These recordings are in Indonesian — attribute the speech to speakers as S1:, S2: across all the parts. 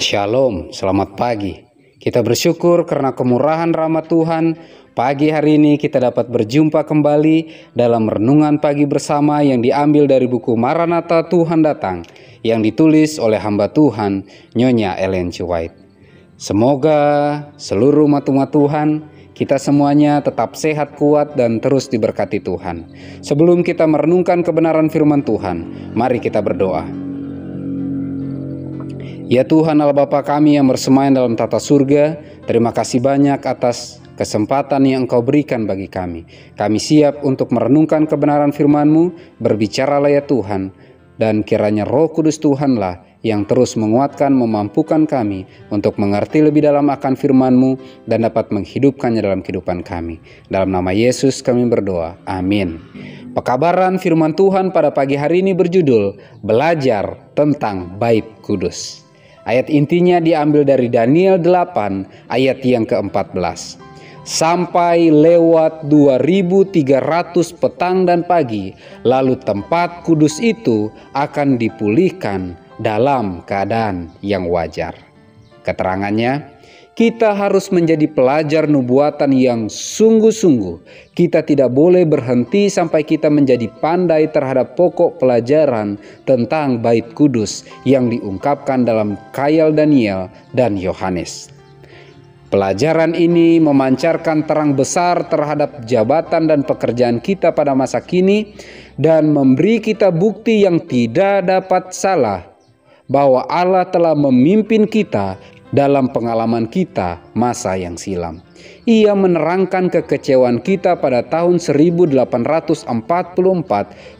S1: Shalom, selamat pagi. Kita bersyukur karena kemurahan rahmat Tuhan. Pagi hari ini kita dapat berjumpa kembali dalam renungan pagi bersama yang diambil dari buku Maranatha Tuhan Datang yang ditulis oleh hamba Tuhan Nyonya Ellen G. White. Semoga seluruh umat-umat Tuhan, kita semuanya tetap sehat, kuat, dan terus diberkati Tuhan. Sebelum kita merenungkan kebenaran firman Tuhan, mari kita berdoa. Ya Tuhan Allah Bapa kami yang bersemayam dalam tata surga, terima kasih banyak atas kesempatan yang Engkau berikan bagi kami. Kami siap untuk merenungkan kebenaran firman-Mu, berbicaralah ya Tuhan, dan kiranya Roh Kudus Tuhanlah yang terus menguatkan, memampukan kami untuk mengerti lebih dalam akan firman-Mu dan dapat menghidupkannya dalam kehidupan kami. Dalam nama Yesus kami berdoa, amin. Pekabaran firman Tuhan pada pagi hari ini berjudul Belajar tentang Bait Kudus. Ayat intinya diambil dari Daniel 8 ayat yang ke-14. Sampai lewat 2300 petang dan pagi, lalu tempat kudus itu akan dipulihkan dalam keadaan yang wajar. Keterangannya, kita harus menjadi pelajar nubuatan yang sungguh-sungguh. Kita tidak boleh berhenti sampai kita menjadi pandai terhadap pokok pelajaran tentang Bait Kudus yang diungkapkan dalam Khayal Daniel dan Yohanes. Pelajaran ini memancarkan terang besar terhadap jabatan dan pekerjaan kita pada masa kini dan memberi kita bukti yang tidak dapat salah bahwa Allah telah memimpin kita dalam pengalaman kita masa yang silam. Ia menerangkan kekecewaan kita pada tahun 1844,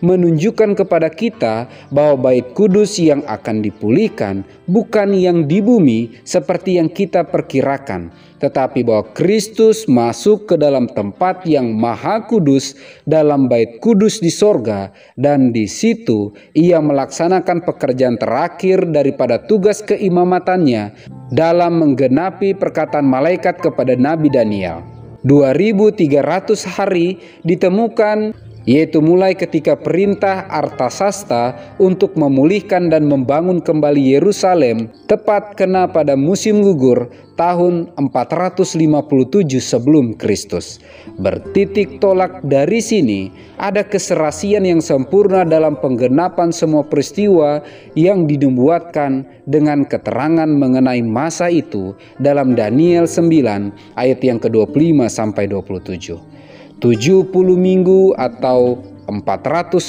S1: menunjukkan kepada kita bahwa Bait Kudus yang akan dipulihkan bukan yang di bumi seperti yang kita perkirakan, tetapi bahwa Kristus masuk ke dalam tempat yang maha kudus dalam Bait Kudus di sorga, dan di situ ia melaksanakan pekerjaan terakhir daripada tugas keimamatannya dalam menggenapi perkataan malaikat kepada Nabi Daniel. 2300 hari ditemukan, yaitu mulai ketika perintah Artasasta untuk memulihkan dan membangun kembali Yerusalem tepat kena pada musim gugur tahun 457 sebelum Kristus. Bertitik tolak dari sini, ada keserasian yang sempurna dalam penggenapan semua peristiwa yang dinubuatkan dengan keterangan mengenai masa itu dalam Daniel 9 ayat yang ke-25 sampai 27. 70 minggu atau 490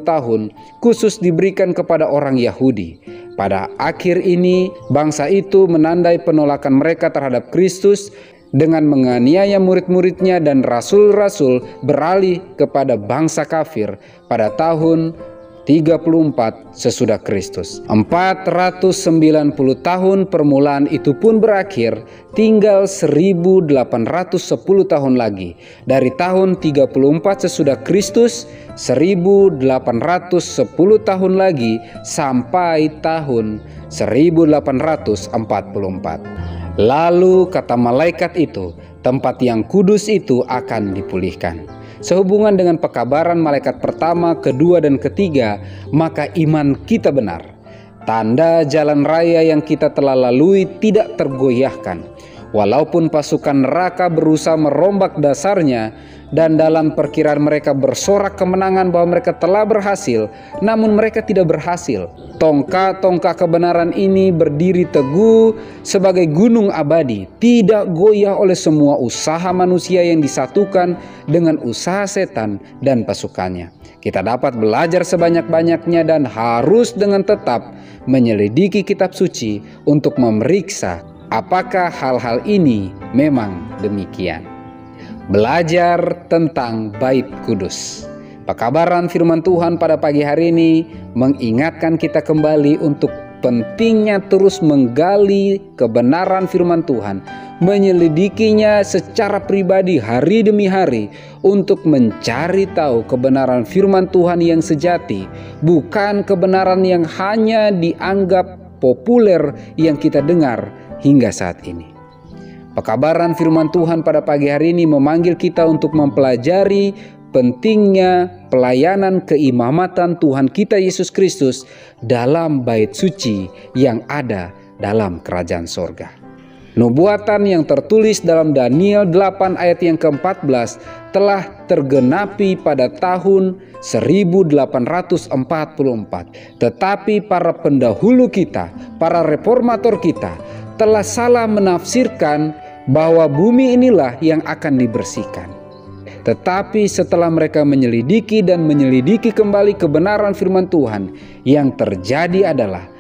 S1: tahun khusus diberikan kepada orang Yahudi. Pada akhir ini, bangsa itu menandai penolakan mereka terhadap Kristus dengan menganiaya murid-muridnya, dan rasul-rasul beralih kepada bangsa kafir pada tahun 34 sesudah Kristus. 490 tahun permulaan itu pun berakhir, tinggal 1810 tahun lagi. Dari tahun 34 sesudah Kristus, 1810 tahun lagi sampai tahun 1844. Lalu kata malaikat itu, tempat yang kudus itu akan dipulihkan. Sehubungan dengan pekabaran malaikat pertama, kedua, dan ketiga, maka iman kita benar. Tanda jalan raya yang kita telah lalui tidak tergoyahkan. Walaupun pasukan neraka berusaha merombak dasarnya, dan dalam perkiraan mereka bersorak kemenangan bahwa mereka telah berhasil, namun mereka tidak berhasil. Tongkat-tongkat kebenaran ini berdiri teguh sebagai gunung abadi, tidak goyah oleh semua usaha manusia yang disatukan dengan usaha setan dan pasukannya. Kita dapat belajar sebanyak-banyaknya dan harus dengan tetap menyelidiki kitab suci untuk memeriksa apakah hal-hal ini memang demikian. Belajar tentang Bait Kudus. Pekabaran firman Tuhan pada pagi hari ini mengingatkan kita kembali untuk pentingnya terus menggali kebenaran firman Tuhan, menyelidikinya secara pribadi hari demi hari untuk mencari tahu kebenaran firman Tuhan yang sejati, bukan kebenaran yang hanya dianggap populer yang kita dengar hingga saat ini. Pekabaran firman Tuhan pada pagi hari ini memanggil kita untuk mempelajari pentingnya pelayanan keimamatan Tuhan kita Yesus Kristus dalam bait suci yang ada dalam kerajaan sorga. Nubuatan yang tertulis dalam Daniel 8 ayat yang ke-14 telah tergenapi pada tahun 1844. Tetapi para pendahulu kita, para reformator kita telah salah menafsirkan bahwa bumi inilah yang akan dibersihkan. Tetapi setelah mereka menyelidiki dan menyelidiki kembali kebenaran firman Tuhan, yang terjadi adalah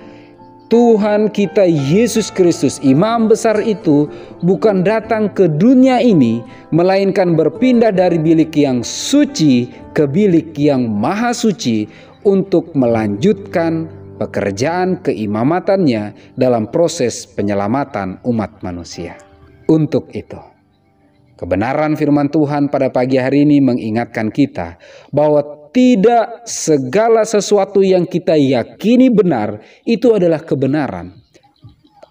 S1: Tuhan kita Yesus Kristus, Imam besar itu, bukan datang ke dunia ini, melainkan berpindah dari bilik yang suci ke bilik yang maha suci untuk melanjutkan pekerjaan keimamatannya dalam proses penyelamatan umat manusia. Untuk itu, kebenaran firman Tuhan pada pagi hari ini mengingatkan kita bahwa tidak segala sesuatu yang kita yakini benar itu adalah kebenaran.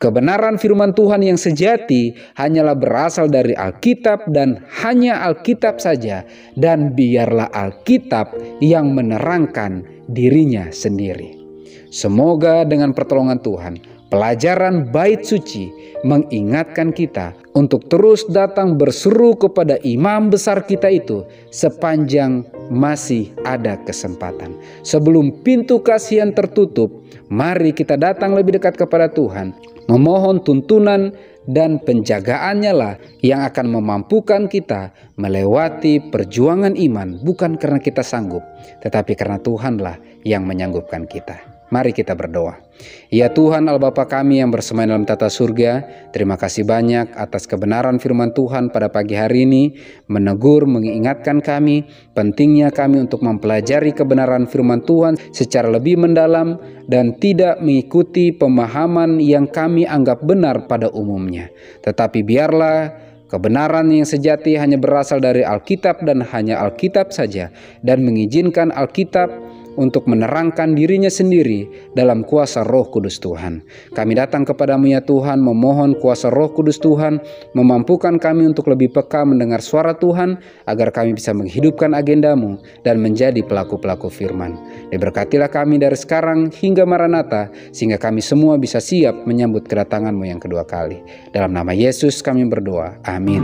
S1: Kebenaran firman Tuhan yang sejati hanyalah berasal dari Alkitab dan hanya Alkitab saja, dan biarlah Alkitab yang menerangkan dirinya sendiri. Semoga dengan pertolongan Tuhan, pelajaran bait suci mengingatkan kita untuk terus datang berseru kepada imam besar kita itu sepanjang masih ada kesempatan. Sebelum pintu kasihan tertutup, mari kita datang lebih dekat kepada Tuhan, memohon tuntunan dan penjagaannya lah yang akan memampukan kita melewati perjuangan iman, bukan karena kita sanggup, tetapi karena Tuhanlah yang menyanggupkan kita. Mari kita berdoa. Ya Tuhan Allah Bapa kami yang bersemayam dalam tata surga, terima kasih banyak atas kebenaran firman Tuhan pada pagi hari ini, menegur, mengingatkan kami pentingnya kami untuk mempelajari kebenaran firman Tuhan secara lebih mendalam dan tidak mengikuti pemahaman yang kami anggap benar pada umumnya. Tetapi biarlah kebenaran yang sejati hanya berasal dari Alkitab dan hanya Alkitab saja, dan mengizinkan Alkitab untuk menerangkan dirinya sendiri dalam kuasa Roh Kudus Tuhan. Kami datang kepadamu ya Tuhan, memohon kuasa Roh Kudus Tuhan memampukan kami untuk lebih peka mendengar suara Tuhan, agar kami bisa menghidupkan agendamu dan menjadi pelaku-pelaku firman. Diberkatilah kami dari sekarang hingga Maranatha, sehingga kami semua bisa siap menyambut kedatanganmu yang kedua kali. Dalam nama Yesus kami berdoa, amin.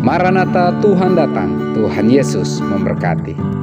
S1: Maranatha, Tuhan datang, Tuhan Yesus memberkati.